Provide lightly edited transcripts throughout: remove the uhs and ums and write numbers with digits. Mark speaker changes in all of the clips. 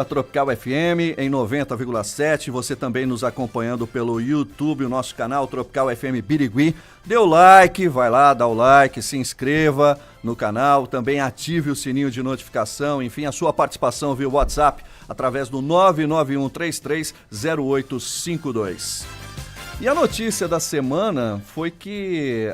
Speaker 1: A Tropical FM em 90,7, você também nos acompanhando pelo YouTube, o nosso canal Tropical FM Birigui. Dê o like, vai lá, dá o like, se inscreva no canal, também ative o sininho de notificação, enfim, a sua participação via WhatsApp através do 991330852. E a notícia da semana foi que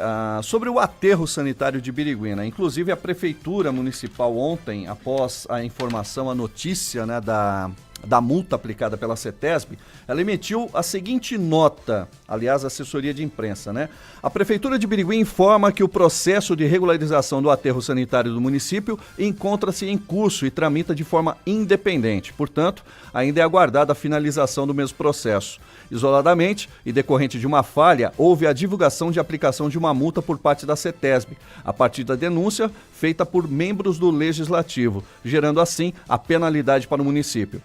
Speaker 1: sobre o aterro sanitário de Birigui, né? Inclusive a Prefeitura Municipal ontem, após a informação, a notícia, né, da multa aplicada pela CETESB, ela emitiu a seguinte nota, aliás, a assessoria de imprensa, né? A Prefeitura de Birigui informa que o processo de regularização do aterro sanitário do município encontra-se em curso e tramita de forma independente. Portanto, ainda é aguardada a finalização do mesmo processo. Isoladamente e decorrente de uma falha, houve a divulgação de aplicação de uma multa por parte da CETESB, a partir da denúncia feita por membros do Legislativo, gerando assim a penalidade para o município.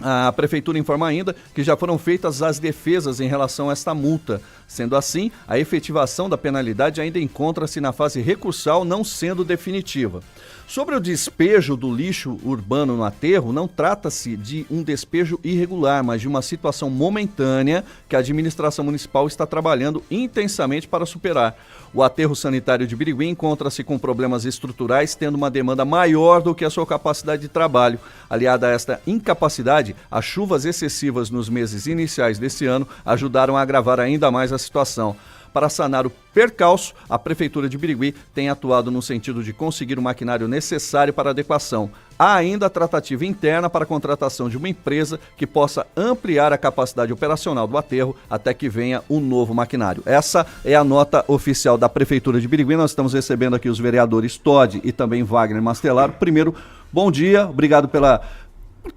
Speaker 1: A Prefeitura informa ainda que já foram feitas as defesas em relação a esta multa. Sendo assim, a efetivação da penalidade ainda encontra-se na fase recursal, não sendo definitiva. Sobre o despejo do lixo urbano no aterro, não trata-se de um despejo irregular, mas de uma situação momentânea que a administração municipal está trabalhando intensamente para superar. O aterro sanitário de Birigui encontra-se com problemas estruturais, tendo uma demanda maior do que a sua capacidade de trabalho. Aliada a esta incapacidade, as chuvas excessivas nos meses iniciais desse ano ajudaram a agravar ainda mais a situação. Para sanar o percalço, a Prefeitura de Birigui tem atuado no sentido de conseguir o maquinário necessário para a adequação. Há ainda a tratativa interna para a contratação de uma empresa que possa ampliar a capacidade operacional do aterro até que venha um novo maquinário. Essa é a nota oficial da Prefeitura de Birigui. Nós estamos recebendo aqui os vereadores Todi e também Wagner Mastelaro. Primeiro, bom dia, obrigado por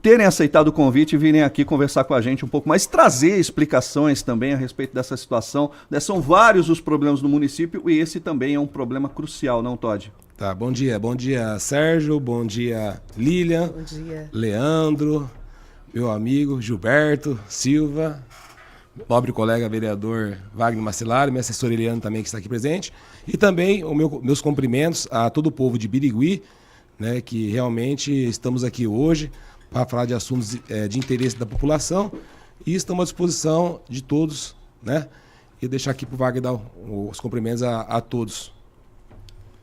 Speaker 1: terem aceitado o convite e virem aqui conversar com a gente um pouco mais, trazer explicações também a respeito dessa situação. São vários os problemas do município e esse também é um problema crucial, não, Todi?
Speaker 2: Tá, bom dia Sérgio, bom dia Lilian,
Speaker 3: bom dia.
Speaker 2: Leandro, meu amigo Gilberto Silva, nobre colega vereador Wagner Mastelaro, minha assessora Eliane também que está aqui presente, e também meus cumprimentos a todo o povo de Birigui, né, que realmente estamos aqui hoje para falar de assuntos de interesse da população e estamos à disposição de todos, né? E deixar aqui para o Wagner dar os cumprimentos a todos.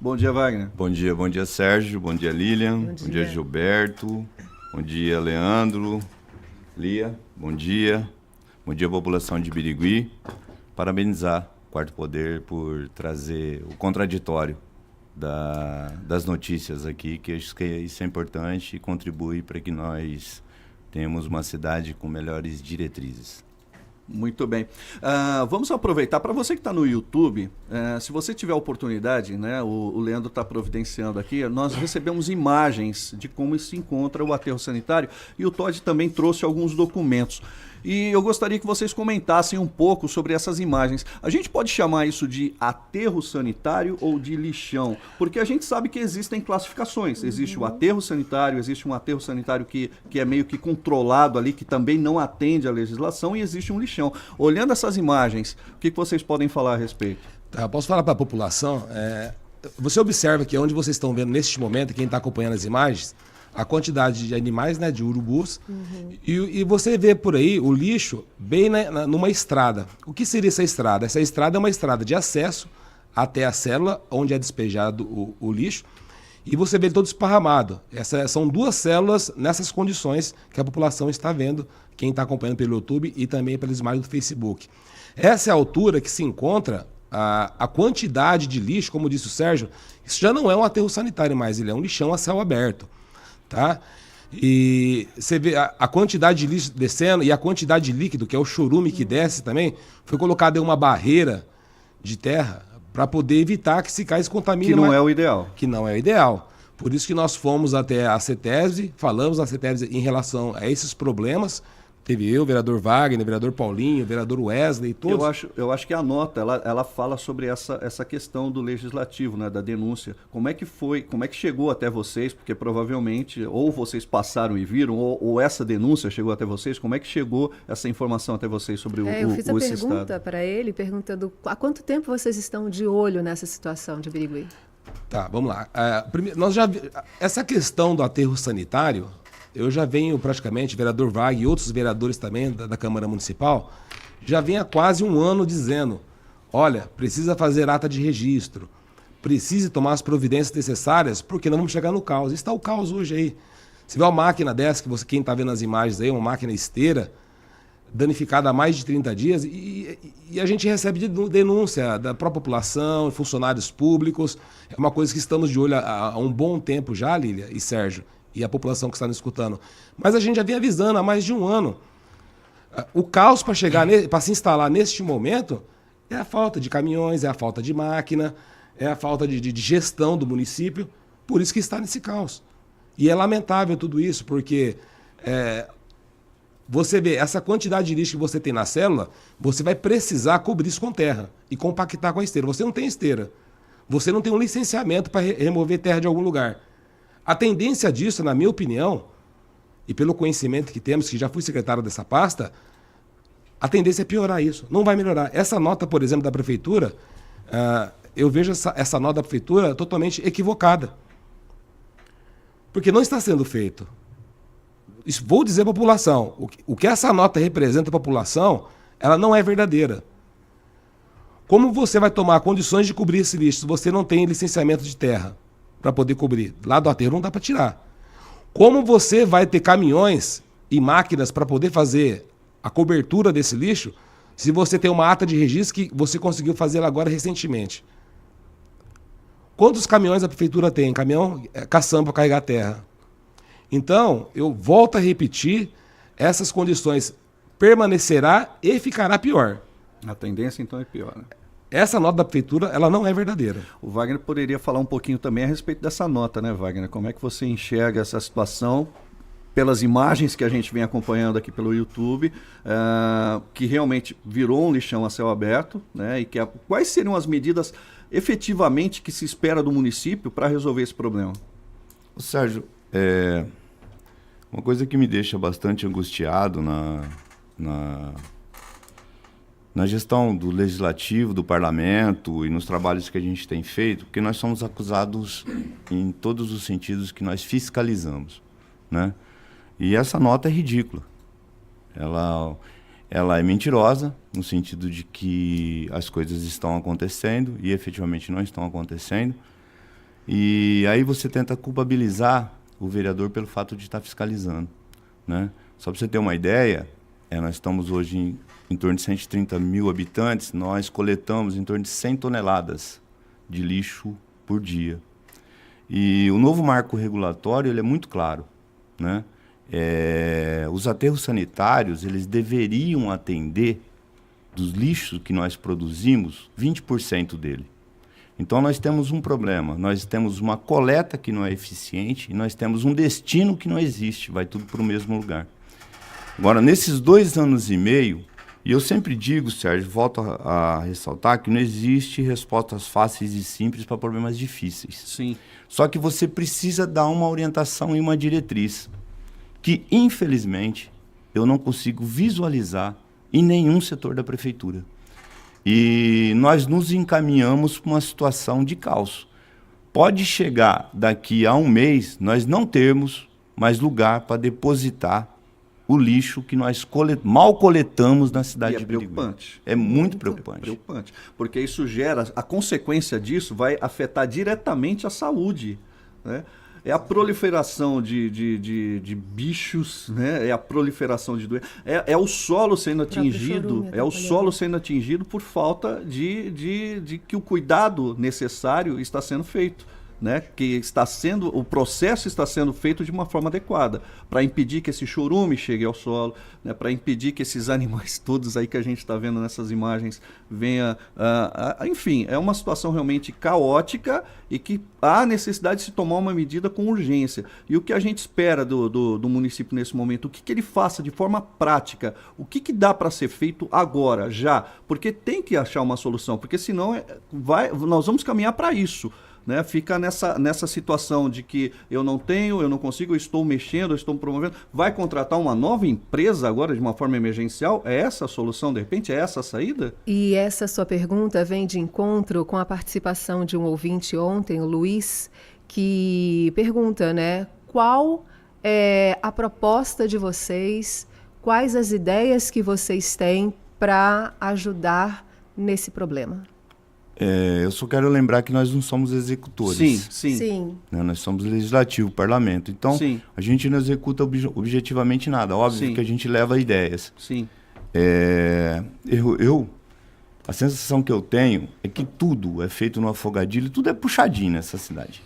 Speaker 1: Bom dia, Wagner.
Speaker 4: Bom dia, Sérgio. Bom dia, Lilian. Bom dia, Gilberto. Bom dia, Leandro. Lia. Bom dia. Bom dia, população de Birigui. Parabenizar o Quarto Poder por trazer o contraditório das notícias aqui, que acho que isso é importante e contribui para que nós tenhamos uma cidade com melhores diretrizes.
Speaker 1: Muito bem. Vamos aproveitar, para você que está no YouTube, se você tiver oportunidade, né, o Leandro está providenciando aqui, nós recebemos imagens de como se encontra o aterro sanitário e o Todi também trouxe alguns documentos. E eu gostaria que vocês comentassem um pouco sobre essas imagens. A gente pode chamar isso de aterro sanitário ou de lixão? Porque a gente sabe que existem classificações. Existe o aterro sanitário, existe um aterro sanitário que é meio que controlado ali, que também não atende à legislação, e existe um lixão. Olhando essas imagens, o que vocês podem falar a respeito?
Speaker 2: Tá, posso falar para a população? Você observa que onde vocês estão vendo neste momento, quem está acompanhando as imagens, a quantidade de animais, né, de urubus, e você vê por aí o lixo bem numa estrada. O que seria essa estrada? Essa estrada é uma estrada de acesso até a célula, onde é despejado o lixo, e você vê ele todo esparramado. São duas células nessas condições que a população está vendo, quem está acompanhando pelo YouTube e também pelas imagens do Facebook. Essa é a altura que se encontra a quantidade de lixo, como disse o Sérgio. Isso já não é um aterro sanitário mais, ele é um lixão a céu aberto. Tá? E você vê a quantidade de lixo descendo e a quantidade de líquido, que é o chorume que desce também, foi colocada em uma barreira de terra para poder evitar que se caia e se contamine.
Speaker 1: Que não é o ideal.
Speaker 2: Que não é o ideal. Por isso que nós fomos até a CETESB, falamos à CETESB em relação a esses problemas. Teve eu, o vereador Wagner, o vereador Paulinho, o vereador Wesley, todos.
Speaker 1: Eu acho que a nota, ela fala sobre essa questão do legislativo, né, da denúncia. Como é que chegou até vocês? Porque provavelmente ou vocês passaram e viram, ou essa denúncia chegou até vocês. Como é que chegou essa informação até vocês sobre o
Speaker 3: Eu fiz a
Speaker 1: esse
Speaker 3: pergunta para ele, perguntando há quanto tempo vocês estão de olho nessa situação de Birigui?
Speaker 2: Tá, vamos lá. Essa questão do aterro sanitário, eu já venho praticamente, vereador Wagner e outros vereadores também da Câmara Municipal, já vem há quase um ano dizendo, olha, precisa fazer ata de registro, precise tomar as providências necessárias, porque não vamos chegar no caos. Está o caos hoje aí. Você vê uma máquina dessa, quem está vendo as imagens aí, uma máquina esteira, danificada há mais de 30 dias, e a gente recebe denúncia da própria população, funcionários públicos. É uma coisa que estamos de olho há um bom tempo já, Lília e Sérgio, e a população que está nos escutando. Mas a gente já vem avisando há mais de um ano. O caos para chegar, para se instalar neste momento, é a falta de caminhões, é a falta de máquina, é a falta de gestão do município. Por isso que está nesse caos. E é lamentável tudo isso, porque você vê, essa quantidade de lixo que você tem na célula, você vai precisar cobrir isso com terra e compactar com a esteira. Você não tem esteira. Você não tem um licenciamento para remover terra de algum lugar. A tendência disso, na minha opinião, e pelo conhecimento que temos, que já fui secretário dessa pasta, a tendência é piorar isso. Não vai melhorar. Essa nota, por exemplo, da prefeitura, eu vejo essa nota da prefeitura totalmente equivocada. Porque não está sendo feito. Isso, vou dizer à população, o que essa nota representa à população, ela não é verdadeira. Como você vai tomar condições de cobrir esse lixo se você não tem licenciamento de terra para poder cobrir? Lá do aterro não dá para tirar. Como você vai ter caminhões e máquinas para poder fazer a cobertura desse lixo se você tem uma ata de registro que você conseguiu fazer agora recentemente? Quantos caminhões a prefeitura tem? Caminhão caçamba para carregar terra. Então, eu volto a repetir, essas condições permanecerá e ficará pior.
Speaker 1: A tendência, então, é pior, né?
Speaker 2: Essa nota da prefeitura, ela não é verdadeira.
Speaker 1: O Wagner poderia falar um pouquinho também a respeito dessa nota, né, Wagner? Como é que você enxerga essa situação pelas imagens que a gente vem acompanhando aqui pelo YouTube, que realmente virou um lixão a céu aberto, né? E quais seriam as medidas efetivamente que se espera do município para resolver esse problema?
Speaker 4: Sérgio, uma coisa que me deixa bastante angustiado na gestão do legislativo, do parlamento e nos trabalhos que a gente tem feito, porque nós somos acusados em todos os sentidos que nós fiscalizamos, né? E essa nota é ridícula. Ela é mentirosa, no sentido de que as coisas estão acontecendo e efetivamente não estão acontecendo. E aí você tenta culpabilizar o vereador pelo fato de estar fiscalizando, né? Só para você ter uma ideia, nós estamos hoje em torno de 130 mil habitantes, nós coletamos em torno de 100 toneladas de lixo por dia. E o novo marco regulatório ele é muito claro, né? Os aterros sanitários eles deveriam atender dos lixos que nós produzimos 20% dele. Então nós temos um problema, nós temos uma coleta que não é eficiente e nós temos um destino que não existe, vai tudo para o mesmo lugar. Agora, nesses 2 anos e meio, e eu sempre digo, Sérgio, volto a ressaltar que não existe respostas fáceis e simples para problemas difíceis.
Speaker 1: Sim.
Speaker 4: Só que você precisa dar uma orientação e uma diretriz que, infelizmente, eu não consigo visualizar em nenhum setor da prefeitura. E nós nos encaminhamos para uma situação de caos. Pode chegar daqui a um mês, nós não termos mais lugar para depositar o lixo que nós mal coletamos na cidade de Birigui.
Speaker 1: Preocupante.
Speaker 4: É muito preocupante.
Speaker 1: Preocupante. Porque isso gera, a consequência disso vai afetar diretamente a saúde, né? É a proliferação de bichos, né? É a proliferação de doenças. É o solo sendo atingido, sendo atingido por falta de que o cuidado necessário está sendo feito, né? Que o processo está sendo feito de uma forma adequada, para impedir que esse chorume chegue ao solo, né? Para impedir que esses animais todos aí que a gente está vendo nessas imagens venha... enfim, é uma situação realmente caótica e que há necessidade de se tomar uma medida com urgência. E o que a gente espera do município nesse momento? O que ele faça de forma prática? O que dá para ser feito agora, já? Porque tem que achar uma solução, porque senão nós vamos caminhar para isso, né? Fica nessa situação de que eu não consigo, eu estou mexendo, eu estou promovendo. Vai contratar uma nova empresa agora de uma forma emergencial? É essa a solução, de repente? É essa a saída?
Speaker 3: E essa sua pergunta vem de encontro com a participação de um ouvinte ontem, o Luiz, que pergunta, né, qual é a proposta de vocês? Quais as ideias que vocês têm para ajudar nesse problema?
Speaker 4: Eu só quero lembrar que nós não somos executores.
Speaker 3: Sim.
Speaker 4: Né? Nós somos legislativo, parlamento. Então,
Speaker 1: Sim.
Speaker 4: a gente não executa objetivamente nada. Óbvio
Speaker 1: Sim.
Speaker 4: que a gente leva ideias.
Speaker 1: Sim.
Speaker 4: A sensação que eu tenho é que tudo é feito no afogadilho, tudo é puxadinho nessa cidade.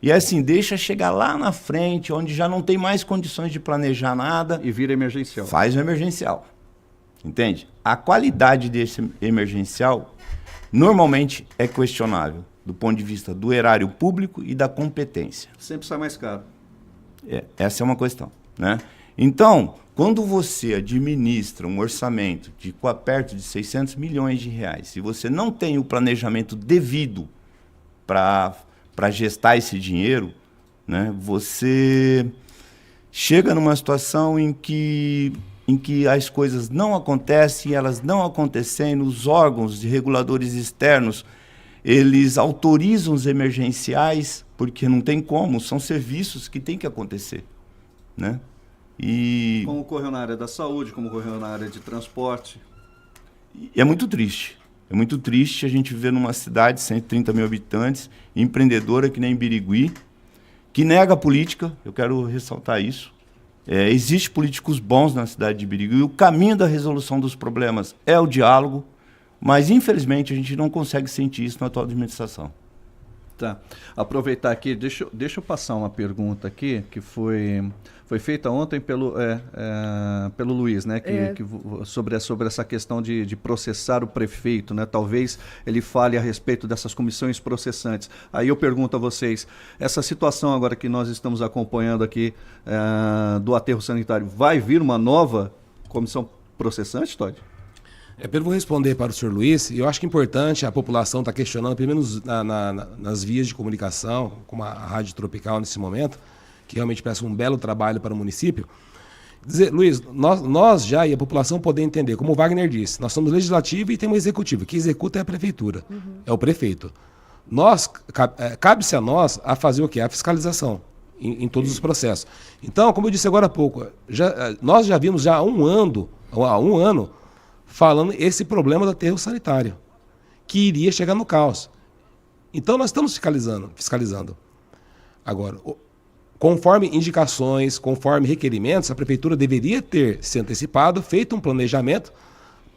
Speaker 4: E assim, deixa chegar lá na frente, onde já não tem mais condições de planejar nada.
Speaker 1: E vira emergencial.
Speaker 4: Faz o emergencial. Entende? A qualidade desse emergencial normalmente é questionável, do ponto de vista do erário público e da competência.
Speaker 1: Sempre sai mais caro.
Speaker 4: Essa é uma questão, né? Então, quando você administra um orçamento de perto de 600 milhões de reais e você não tem o planejamento devido para gestar esse dinheiro, né, você chega numa situação em que as coisas não acontecem, elas não acontecendo, os órgãos de reguladores externos, eles autorizam os emergenciais, porque não tem como, são serviços que têm que acontecer, né? E
Speaker 1: Como ocorreu na área da saúde, como ocorreu na área de transporte.
Speaker 4: é muito triste. É muito triste a gente viver numa cidade de 130 mil habitantes, empreendedora que nem Birigui, que nega a política, eu quero ressaltar isso. Existem políticos bons na cidade de Birigui, o caminho da resolução dos problemas é o diálogo, mas infelizmente a gente não consegue sentir isso na atual administração.
Speaker 1: Tá. Aproveitar aqui, deixa eu passar uma pergunta aqui, que foi feita ontem pelo Luiz, né? Sobre essa questão de processar o prefeito, né? Talvez ele fale a respeito dessas comissões processantes. Aí eu pergunto a vocês, essa situação agora que nós estamos acompanhando aqui do aterro sanitário, vai vir uma nova comissão processante, Todd?
Speaker 2: Eu vou responder para o senhor Luiz, e eu acho que é importante a população estar questionando, pelo menos nas vias de comunicação, como a Rádio Tropical nesse momento, que realmente presta um belo trabalho para o município. Dizer, Luiz, nós já e a população poder entender, como o Wagner disse, nós somos legislativo e temos executivo. Quem executa é a prefeitura, é o prefeito. Cabe-se a nós a fazer o quê? A fiscalização em todos os processos. Então, como eu disse agora há pouco, nós já vimos há um ano falando esse problema do aterro sanitário, que iria chegar no caos. Então nós estamos fiscalizando. Agora, conforme indicações, conforme requerimentos, a prefeitura deveria ter se antecipado, feito um planejamento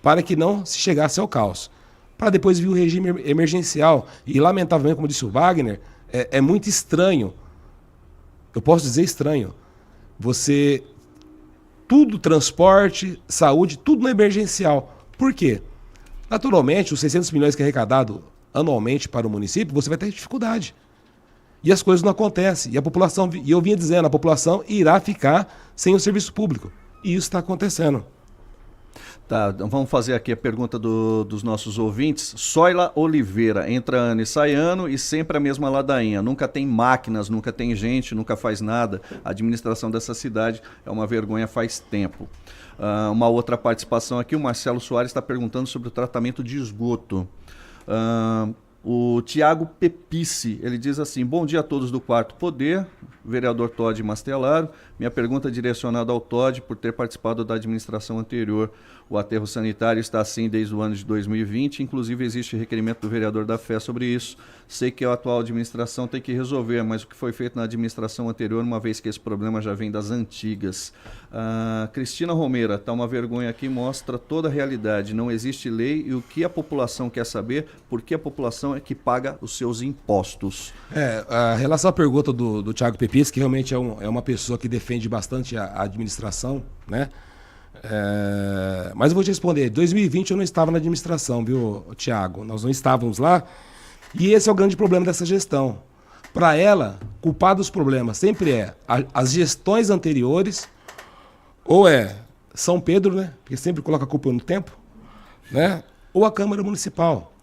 Speaker 2: para que não se chegasse ao caos. Para depois vir o regime emergencial. E, lamentavelmente, como disse o Wagner, é muito estranho, eu posso dizer estranho, tudo, transporte, saúde, tudo no emergencial. Por quê? Naturalmente, os 600 milhões que é arrecadado anualmente para o município, você vai ter dificuldade. E as coisas não acontecem. E a população, e eu vinha dizendo, a população irá ficar sem o serviço público. E isso está acontecendo.
Speaker 1: Tá, então vamos fazer aqui a pergunta dos nossos ouvintes. Soila Oliveira, entra ano e sai ano e sempre a mesma ladainha. Nunca tem máquinas, nunca tem gente, nunca faz nada. A administração dessa cidade é uma vergonha faz tempo. Uma outra participação aqui, o Marcelo Soares está perguntando sobre o tratamento de esgoto. O Tiago Pepice, ele diz assim: bom dia a todos do Quarto Poder, vereador Todd Mastelaro. Minha pergunta é direcionada ao Todd por ter participado da administração anterior. O aterro sanitário está assim desde o ano de 2020, inclusive existe requerimento do vereador da Fé sobre isso. Sei que a atual administração tem que resolver, mas o que foi feito na administração anterior, uma vez que esse problema já vem das antigas. Cristina Romeira, está uma vergonha aqui, mostra toda a realidade. Não existe lei e o que a população quer saber, porque a população é que paga os seus impostos.
Speaker 2: A relação à pergunta do Tiago Pepis, que realmente é uma pessoa que defende bastante a administração, né? Mas eu vou te responder, em 2020 eu não estava na administração, viu, Tiago? Nós não estávamos lá, e esse é o grande problema dessa gestão. Para ela, culpado dos problemas sempre as gestões anteriores, ou São Pedro, né? Porque sempre coloca a culpa no tempo, né? Ou a Câmara Municipal.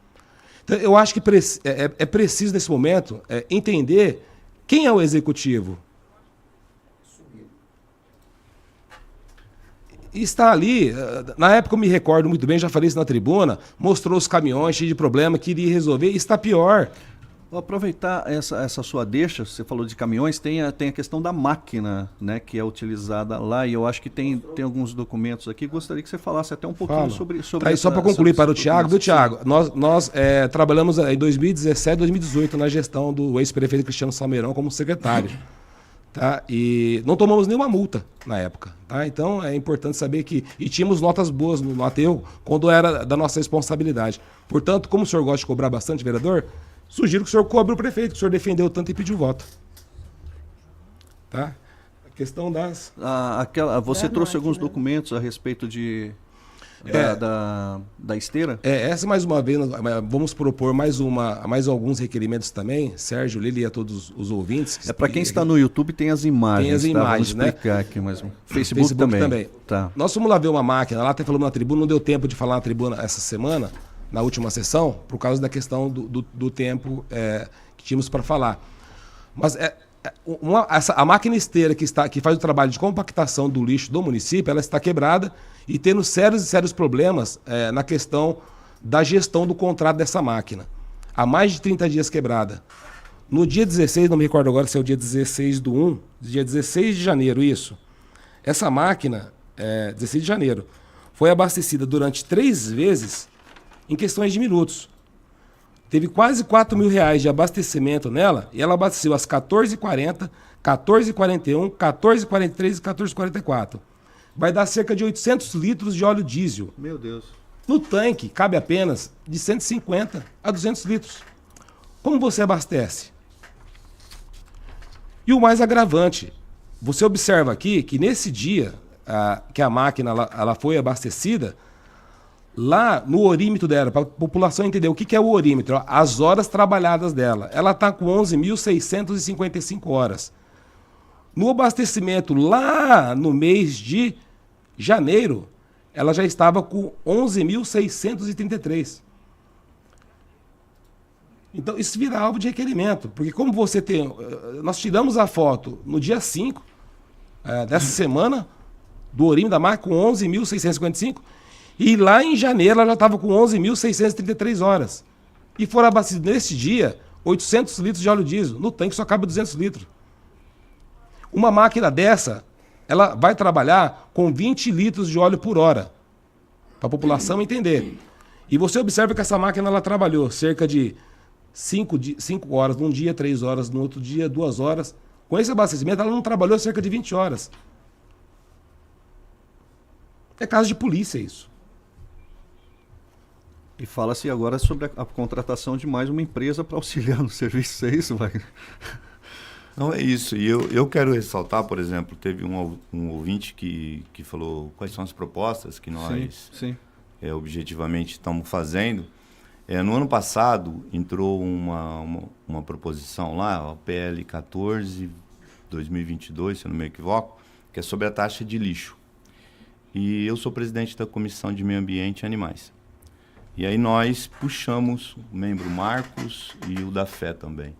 Speaker 2: Então, eu acho que é preciso, nesse momento, entender quem é o executivo. E está ali, na época eu me recordo muito bem, já falei isso na tribuna, mostrou os caminhões cheios de problema, queria resolver, e está pior.
Speaker 1: Vou aproveitar essa sua deixa, você falou de caminhões, tem a questão da máquina, né, que é utilizada lá, e eu acho que tem alguns documentos aqui, gostaria que você falasse até um pouquinho sobre
Speaker 2: tá aí, só para concluir para o Thiago, viu, Thiago? Nós trabalhamos em 2017, 2018 na gestão do ex-prefeito Cristiano Salmeirão como secretário. Tá? E não tomamos nenhuma multa na época. Tá? Então é importante saber que... E tínhamos notas boas no aterro quando era da nossa responsabilidade. Portanto, como o senhor gosta de cobrar bastante, vereador, sugiro que o senhor cobre o prefeito, que o senhor defendeu tanto e pediu voto. Tá? A questão das...
Speaker 1: Você trouxe alguns documentos a respeito da esteira?
Speaker 2: Essa mais uma vez, vamos propor mais alguns requerimentos também, Sérgio, Lili e a todos os ouvintes.
Speaker 1: Para quem está no YouTube tem as imagens.
Speaker 2: Tem as imagens,
Speaker 1: vamos explicar aqui mais um. Facebook também. Tá.
Speaker 2: Nós fomos lá ver uma máquina, lá até falamos na tribuna, não deu tempo de falar na tribuna essa semana, na última sessão, por causa da questão do tempo que tínhamos para falar. Mas a máquina esteira que faz o trabalho de compactação do lixo do município, ela está quebrada e tendo sérios problemas na questão da gestão do contrato dessa máquina. Há mais de 30 dias quebrada. No dia 16, não me recordo agora se é o dia 16/1, dia 16 de janeiro, isso. Essa máquina, 16 de janeiro, foi abastecida durante 3 vezes em questões de minutos. Teve quase R$4.000 de abastecimento nela e ela abasteceu às 14h40, 14h41, 14h43 e 14h44. Vai dar cerca de 800 litros de óleo diesel.
Speaker 1: Meu Deus.
Speaker 2: No tanque cabe apenas de 150 a 200 litros. Como você abastece? E o mais agravante, você observa aqui que nesse dia que a máquina ela foi abastecida, lá no orímetro dela, para a população entender o que é o orímetro, as horas trabalhadas dela, ela está com 11.655 horas. No abastecimento lá no mês de janeiro, ela já estava com 11.633. Então isso vira alvo de requerimento, porque como você tem... Nós tiramos a foto no dia 5 dessa semana, do orímetro da máquina com 11.655, e lá em janeiro ela já estava com 11.633 horas. E foram abastecidos nesse dia 800 litros de óleo diesel. No tanque só cabe 200 litros. Uma máquina dessa, ela vai trabalhar com 20 litros de óleo por hora. Para a população entender. E você observa que essa máquina ela trabalhou cerca de 5 horas num dia, 3 horas no outro dia, 2 horas. Com esse abastecimento ela não trabalhou cerca de 20 horas. É caso de polícia isso.
Speaker 1: E fala-se agora sobre a contratação de mais uma empresa para auxiliar no serviço, é isso, Wagner?
Speaker 4: Não, é isso. E eu quero ressaltar, por exemplo, teve um ouvinte que falou quais são as propostas que nós
Speaker 1: sim.
Speaker 4: Objetivamente estamos fazendo. No ano passado entrou uma proposição lá, a PL 14/2022, se eu não me equivoco, que é sobre a taxa de lixo. E eu sou presidente da Comissão de Meio Ambiente e Animais. E aí nós puxamos, o membro Marcos e o da Fé também.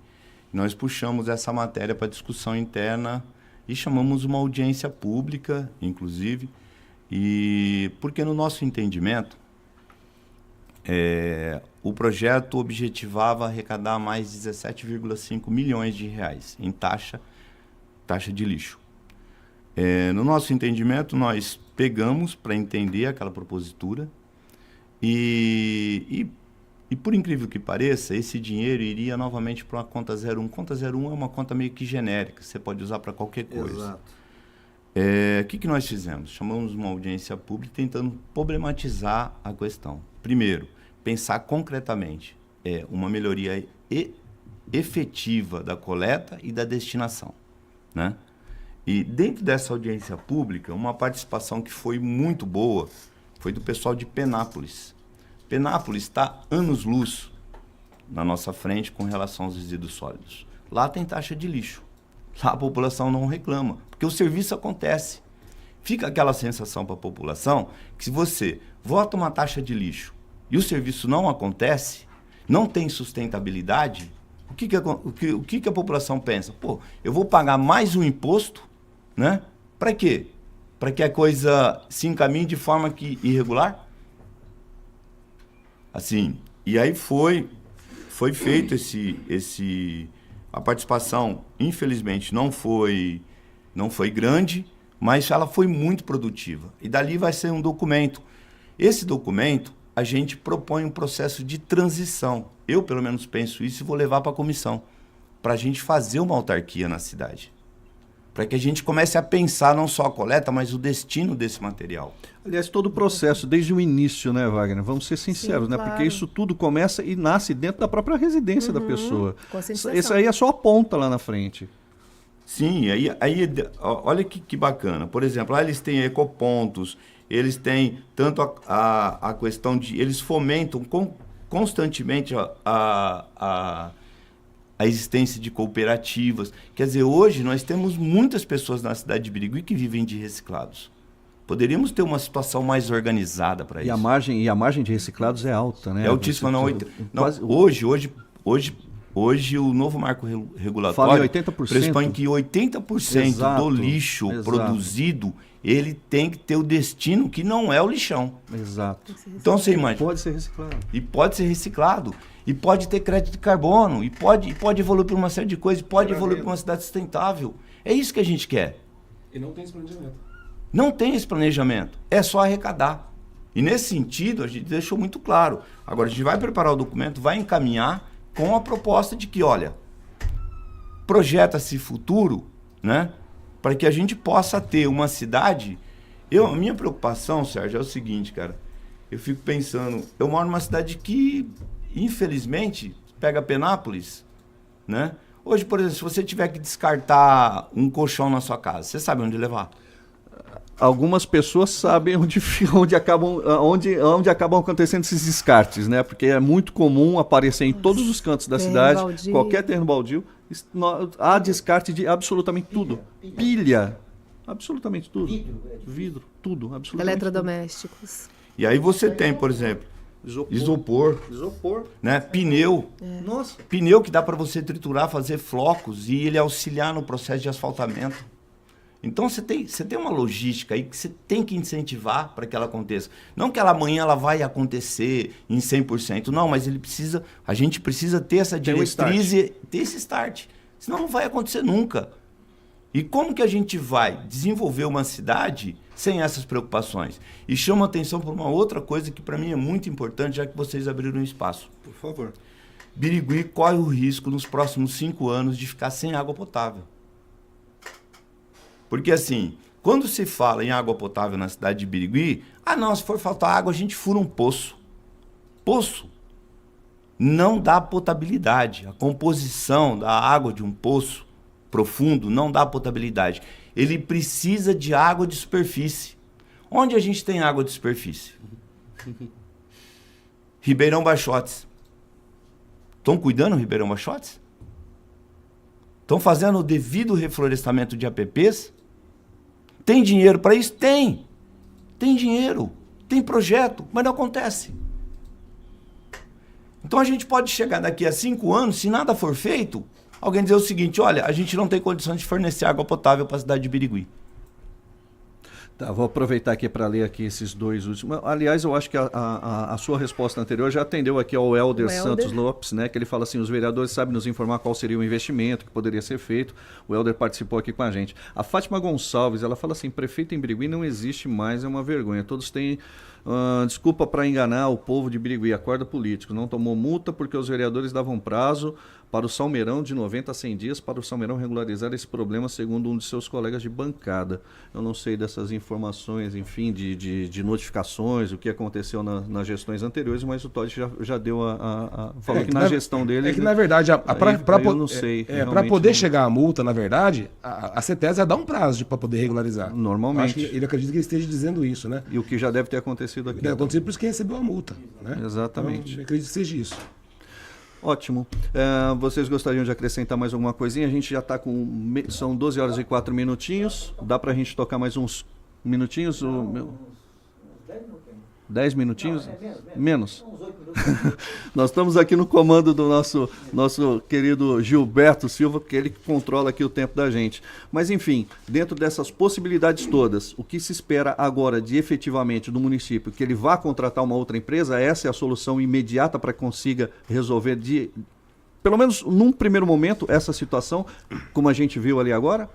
Speaker 4: Nós puxamos essa matéria para discussão interna e chamamos uma audiência pública, inclusive, porque no nosso entendimento, o projeto objetivava arrecadar mais de 17,5 milhões de reais em taxa de lixo. No nosso entendimento, nós pegamos para entender aquela propositura e por incrível que pareça, esse dinheiro iria novamente para uma conta 01. Conta 01 é uma conta meio que genérica, você pode usar para qualquer coisa.
Speaker 1: Exato.
Speaker 4: O que nós fizemos? Chamamos uma audiência pública tentando problematizar a questão. Primeiro, pensar concretamente uma melhoria efetiva da coleta e da destinação, né? E dentro dessa audiência pública, uma participação que foi muito boa foi do pessoal de Penápolis. Penápolis está anos-luz na nossa frente com relação aos resíduos sólidos. Lá tem taxa de lixo. Lá a população não reclama, porque o serviço acontece. Fica aquela sensação para a população que se você vota uma taxa de lixo e o serviço não acontece, não tem sustentabilidade, o que a população pensa? Pô, eu vou pagar mais um imposto, né? Para quê? Para que a coisa se encaminhe de forma irregular? Assim, e aí foi foi feito a participação, infelizmente, não foi grande, mas ela foi muito produtiva. E dali vai ser um documento. Esse documento, a gente propõe um processo de transição. Eu, pelo menos, penso isso e vou levar para a comissão, para a gente fazer uma autarquia na cidade. Para que a gente comece a pensar não só a coleta, mas o destino desse material.
Speaker 1: Aliás, todo o processo, desde o início, né, Wagner? Vamos ser sinceros, né?
Speaker 3: Claro.
Speaker 1: Porque isso tudo começa e nasce dentro da própria residência da pessoa.
Speaker 3: Conscientização.
Speaker 1: Isso aí é só a ponta lá na frente.
Speaker 4: Sim, aí olha que bacana. Por exemplo, lá eles têm ecopontos, eles têm tanto a questão de... Eles fomentam constantemente a existência de cooperativas. Quer dizer, hoje nós temos muitas pessoas na cidade de Birigui que vivem de reciclados. Poderíamos ter uma situação mais organizada para isso.
Speaker 1: E a margem de reciclados é alta, né?
Speaker 4: É altíssima. Hoje o novo marco regulatório
Speaker 1: fala em 80%.
Speaker 4: pressupõe que 80%
Speaker 1: Exato,
Speaker 4: do lixo
Speaker 1: exato.
Speaker 4: produzido, ele tem que ter o destino que não é o lixão.
Speaker 1: Exato.
Speaker 4: Então você imagina.
Speaker 1: Pode ser reciclado.
Speaker 4: E pode ser reciclado. E pode ter crédito de carbono. E pode evoluir para uma série de coisas. Pode evoluir para uma cidade sustentável. É isso que a gente quer.
Speaker 2: E não tem esse planejamento.
Speaker 4: Não tem esse planejamento. É só arrecadar. E nesse sentido, a gente deixou muito claro. Agora, a gente vai preparar o documento, vai encaminhar com a proposta de que, olha, projeta-se futuro, né? Para que a gente possa ter uma cidade... A minha preocupação, Sérgio, é o seguinte, cara. Eu fico pensando... Eu moro numa cidade que... Infelizmente, pega Penápolis, né? Hoje, por exemplo, se você tiver que descartar um colchão na sua casa, você sabe onde levar?
Speaker 1: Algumas pessoas sabem onde acabam acontecendo esses descartes, né? Porque é muito comum aparecer em todos os cantos da cidade,
Speaker 3: baldio.
Speaker 1: qualquer terreno baldio, há descarte de absolutamente tudo. Pilha, absolutamente tudo. Vidro, tudo, absolutamente
Speaker 3: Eletrodomésticos.
Speaker 4: E aí você tem, por exemplo, isopor, né? Pneu.
Speaker 1: Nossa.
Speaker 4: Pneu que dá para você triturar, fazer flocos e ele auxiliar no processo de asfaltamento. Então você tem uma logística aí que você tem que incentivar para que ela aconteça. Não que amanhã ela vai acontecer em 100%, não, mas a gente precisa ter essa diretriz e ter esse start. Senão não vai acontecer nunca. E como que a gente vai desenvolver uma cidade sem essas preocupações? E chamo a atenção por uma outra coisa que para mim é muito importante, já que vocês abriram um espaço.
Speaker 1: Por favor.
Speaker 4: Birigui corre o risco nos próximos 5 anos de ficar sem água potável. Porque assim, quando se fala em água potável na cidade de Birigui, se for faltar água a gente fura um poço. Poço não dá potabilidade. A composição da água de um poço profundo não dá potabilidade. Ele precisa de água de superfície. Onde a gente tem água de superfície? Ribeirão Baixotes. Estão cuidando do Ribeirão Baixotes? Estão fazendo o devido reflorestamento de APPs? Tem dinheiro para isso? Tem. Tem dinheiro. Tem projeto, mas não acontece. Então a gente pode chegar daqui a 5 anos, se nada for feito, alguém dizer o seguinte, olha, a gente não tem condições de fornecer água potável para a cidade de Birigui.
Speaker 1: Tá, vou aproveitar aqui para ler aqui esses dois últimos. Aliás, eu acho que a sua resposta anterior já atendeu aqui ao Helder Santos Lopes, né? Que ele fala assim, os vereadores sabem nos informar qual seria o investimento que poderia ser feito. O Helder participou aqui com a gente. A Fátima Gonçalves, ela fala assim, prefeito em Birigui não existe mais, é uma vergonha. Todos têm desculpa para enganar o povo de Birigui, acorda político. Não tomou multa porque os vereadores davam prazo para o Salmeirão de 90 a 100 dias para o Salmeirão regularizar esse problema, segundo um de seus colegas de bancada. Eu não sei dessas informações, enfim, de notificações, o que aconteceu nas gestões anteriores, mas o Todd já deu falou que na gestão dele...
Speaker 2: É que, na verdade,
Speaker 1: eu não sei.
Speaker 2: Para poder chegar à multa, na verdade, a CETESA dá um prazo para poder regularizar.
Speaker 1: Normalmente.
Speaker 2: Acho que ele acredita que ele esteja dizendo isso, né?
Speaker 1: E o que já deve ter acontecido aqui.
Speaker 2: Deve acontecer por isso que recebeu a multa, né?
Speaker 1: Exatamente.
Speaker 2: Então, acredito que seja isso.
Speaker 1: Ótimo. Vocês gostariam de acrescentar mais alguma coisinha? A gente já está com... São 12 horas e 4 minutinhos. Dá para a gente tocar mais uns minutinhos? 10 minutinhos? Menos. Nós estamos aqui no comando do nosso querido Gilberto Silva, porque ele controla aqui o tempo da gente. Mas, enfim, dentro dessas possibilidades todas, o que se espera agora de efetivamente do município, que ele vá contratar uma outra empresa, essa é a solução imediata para que consiga resolver pelo menos num primeiro momento, essa situação, como a gente viu ali agora?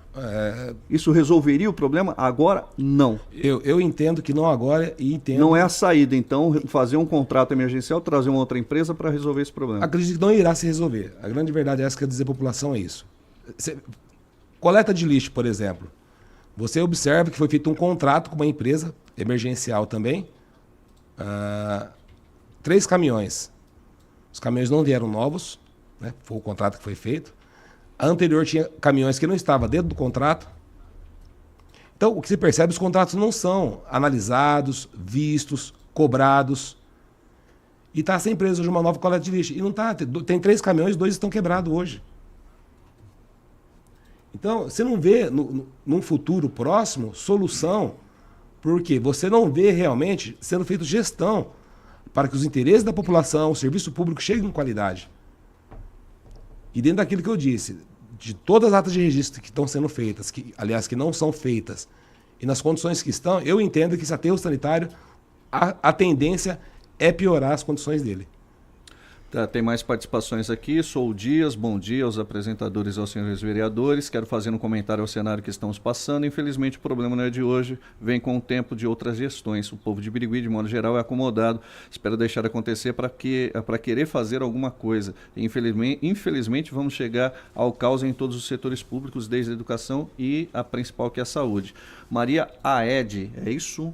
Speaker 1: Isso resolveria o problema? Agora, não.
Speaker 2: Eu entendo que não agora e entendo...
Speaker 1: Não é a saída, então, fazer um contrato emergencial, trazer uma outra empresa para resolver esse problema.
Speaker 2: Acredito que não irá se resolver. A grande verdade é essa que quer dizer a população é isso. Coleta de lixo, por exemplo. Você observa que foi feito um contrato com uma empresa, emergencial também, 3 caminhões. Os caminhões não vieram novos, né? Foi o contrato que foi feito. A anterior tinha caminhões que não estavam dentro do contrato. Então, o que se percebe, os contratos não são analisados, vistos, cobrados. E está sem empresa hoje uma nova coleta de lixo. E não tá, tem 3 caminhões, 2 estão quebrados hoje. Então, você não vê, num futuro próximo, solução, porque você não vê realmente sendo feita gestão para que os interesses da população, o serviço público cheguem com qualidade. E dentro daquilo que eu disse, de todas as atas de registro que estão sendo feitas, aliás, que não são feitas, e nas condições que estão, eu entendo que esse aterro sanitário, a tendência é piorar as condições dele.
Speaker 1: Tá, tem mais participações aqui. Sou o Dias, bom dia aos apresentadores e aos senhores vereadores. Quero fazer um comentário ao cenário que estamos passando. Infelizmente o problema não é de hoje, vem com o tempo de outras gestões. O povo de Birigui, de modo geral, é acomodado. Espero deixar acontecer para querer fazer alguma coisa. Infelizmente vamos chegar ao caos em todos os setores públicos, desde a educação e a principal, que é a saúde. Maria Aed, é isso?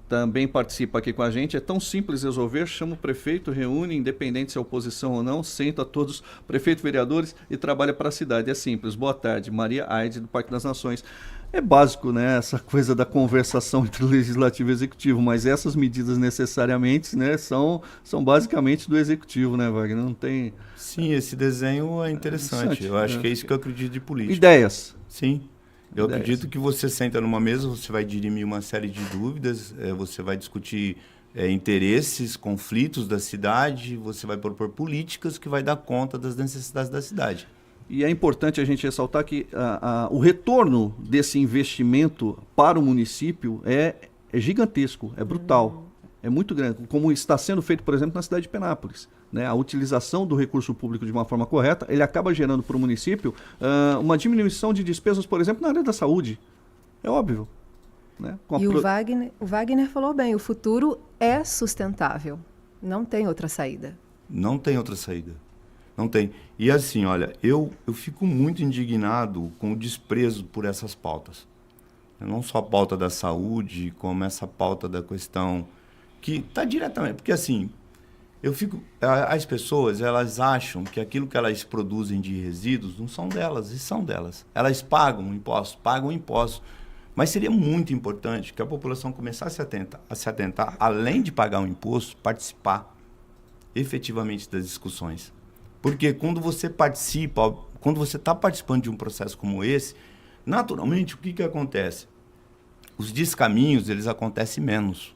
Speaker 1: Também participa aqui com a gente. É tão simples resolver, chama o prefeito, reúne, independente se é oposição ou não, senta todos, prefeito, vereadores, e trabalha para a cidade. É simples. Boa tarde, Maria Aide, do Parque das Nações. É básico, né, essa coisa da conversação entre o Legislativo e o Executivo, mas essas medidas necessariamente, né, são basicamente do Executivo, né, Wagner? Não tem...
Speaker 4: Sim, esse desenho é interessante. Eu acho que é isso que eu acredito de política.
Speaker 1: Ideias.
Speaker 4: Sim. Eu acredito que você senta numa mesa, você vai dirimir uma série de dúvidas, você vai discutir interesses, conflitos da cidade, você vai propor políticas que vai dar conta das necessidades da cidade.
Speaker 1: E é importante a gente ressaltar que o retorno desse investimento para o município é gigantesco, é brutal, é muito grande, como está sendo feito, por exemplo, na cidade de Penápolis. Né, a utilização do recurso público de uma forma correta, ele acaba gerando para o município uma diminuição de despesas, por exemplo, na área da saúde. É óbvio. Né?
Speaker 3: E o Wagner falou bem, o futuro é sustentável. Não tem outra saída.
Speaker 4: Não tem outra saída. Não tem. E assim, olha, eu fico muito indignado com o desprezo por essas pautas. Não só a pauta da saúde, como essa pauta da questão que está diretamente... Porque assim... As pessoas, elas acham que aquilo que elas produzem de resíduos não são delas, e são delas. Elas pagam impostos, mas seria muito importante que a população começasse a se atentar, além de pagar um imposto, participar efetivamente das discussões. Porque quando você participa, quando você está participando de um processo como esse, naturalmente, o que acontece? Os descaminhos, eles acontecem menos.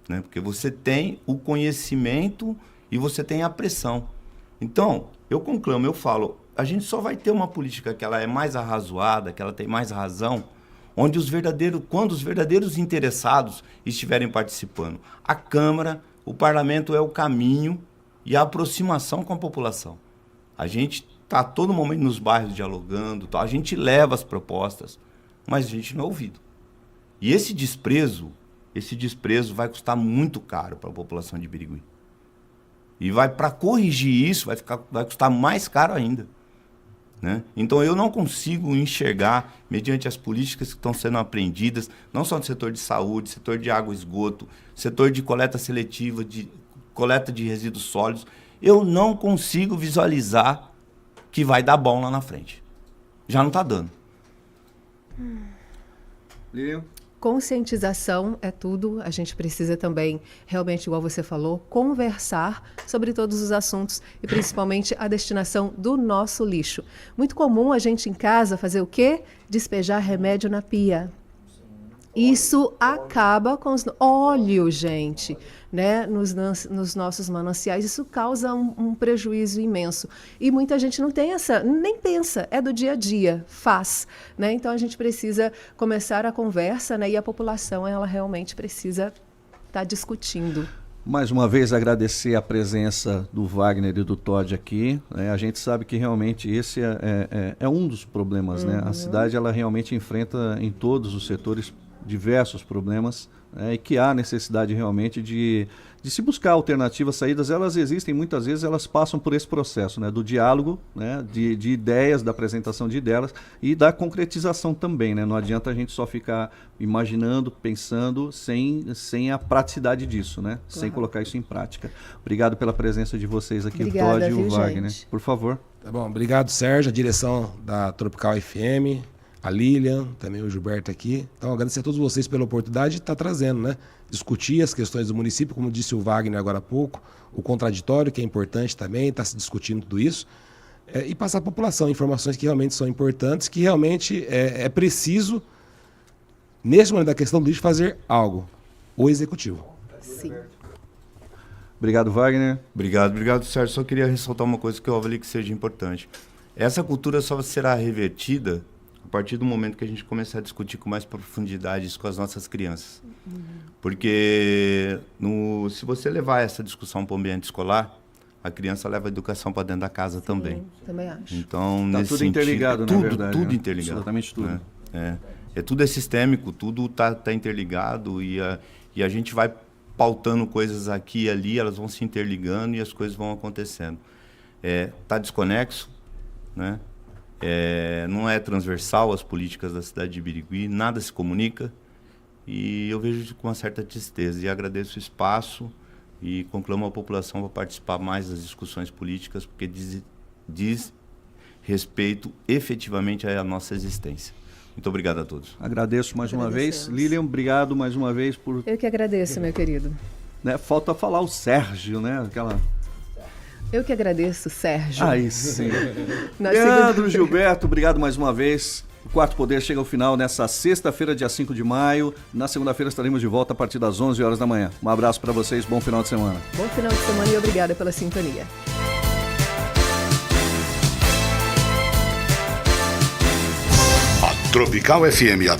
Speaker 4: Né? Porque você tem o conhecimento e você tem a pressão. Então, eu conclamo, eu falo, a gente só vai ter uma política que ela é mais arrazoada, que ela tem mais razão, quando os verdadeiros interessados estiverem participando. A Câmara, o Parlamento é o caminho e a aproximação com a população. A gente está a todo momento nos bairros dialogando, a gente leva as propostas, mas a gente não é ouvido. E esse desprezo vai custar muito caro para a população de Birigui. E para corrigir isso, vai custar mais caro ainda. Né? Então, eu não consigo enxergar, mediante as políticas que estão sendo aprendidas, não só no setor de saúde, setor de água e esgoto, setor de coleta seletiva, de coleta de resíduos sólidos, eu não consigo visualizar que vai dar bom lá na frente. Já não está dando.
Speaker 1: Lilian?
Speaker 3: Conscientização é tudo. A gente precisa também, realmente, igual você falou, conversar sobre todos os assuntos e principalmente a destinação do nosso lixo. Muito comum a gente em casa fazer o quê? Despejar remédio na pia. Isso acaba com os óleo, gente, né? Nos nossos mananciais. Isso causa um prejuízo imenso. E muita gente não tem nem pensa, é do dia a dia, faz, né? Então a gente precisa começar a conversa, né? E a população, ela realmente precisa estar discutindo.
Speaker 1: Mais uma vez agradecer a presença do Wagner e do Todd aqui. A gente sabe que realmente esse é um dos problemas, né? A cidade, ela realmente enfrenta em todos os setores diversos problemas, e que há necessidade realmente de se buscar alternativas, saídas. Elas existem, muitas vezes elas passam por esse processo, né, do diálogo, né, de ideias, da apresentação de ideias e da concretização também, né? Não adianta a gente só ficar imaginando, pensando, sem a praticidade disso, né? Claro. Sem colocar isso em prática. Obrigado pela presença de vocês aqui,
Speaker 3: obrigada,
Speaker 1: o Todd e o Wagner.
Speaker 3: Gente?
Speaker 1: Por favor.
Speaker 2: Tá bom, obrigado, Sérgio, a direção da Tropical FM, a Lilian, também o Gilberto aqui. Então, agradecer a todos vocês pela oportunidade de estar trazendo, né? Discutir as questões do município, como disse o Wagner agora há pouco, o contraditório, que é importante também, está se discutindo tudo isso, e passar à população informações que realmente são importantes, que realmente é preciso, nesse momento da questão do lixo, fazer algo. O executivo.
Speaker 3: Sim.
Speaker 1: Obrigado, Wagner.
Speaker 4: Obrigado, Sérgio. Só queria ressaltar uma coisa que eu avali que seja importante. Essa cultura só será revertida a partir do momento que a gente começar a discutir com mais profundidade isso com as nossas crianças. Porque se você levar essa discussão para o ambiente escolar, a criança leva a educação para dentro da casa. Sim, também.
Speaker 3: Também acho.
Speaker 4: Então,
Speaker 1: tá
Speaker 4: nesse
Speaker 1: tudo
Speaker 4: sentido,
Speaker 1: interligado, na verdade.
Speaker 4: Tudo interligado.
Speaker 1: Absolutamente tudo.
Speaker 4: Tudo é sistêmico, tudo tá interligado e a gente vai pautando coisas aqui e ali, elas vão se interligando e as coisas vão acontecendo. Tá desconexo, né? Não é transversal às políticas da cidade de Birigui, nada se comunica e eu vejo com uma certa tristeza e agradeço o espaço e conclamo a população para participar mais das discussões políticas porque diz respeito efetivamente à nossa existência. Muito obrigado a todos.
Speaker 1: Agradeço mais uma vez. Lilian, obrigado mais uma vez por...
Speaker 3: Eu que agradeço, meu querido.
Speaker 1: Né? Falta falar o Sérgio, né?
Speaker 3: Eu que agradeço, Sérgio.
Speaker 1: Aí sim. Leandro, Gilberto, obrigado mais uma vez. O Quarto Poder chega ao final nessa sexta-feira, dia 5 de maio. Na segunda-feira estaremos de volta a partir das 11 horas da manhã. Um abraço para vocês, bom final de semana.
Speaker 3: Bom final de semana e obrigada pela sintonia.
Speaker 5: A Tropical FM apresenta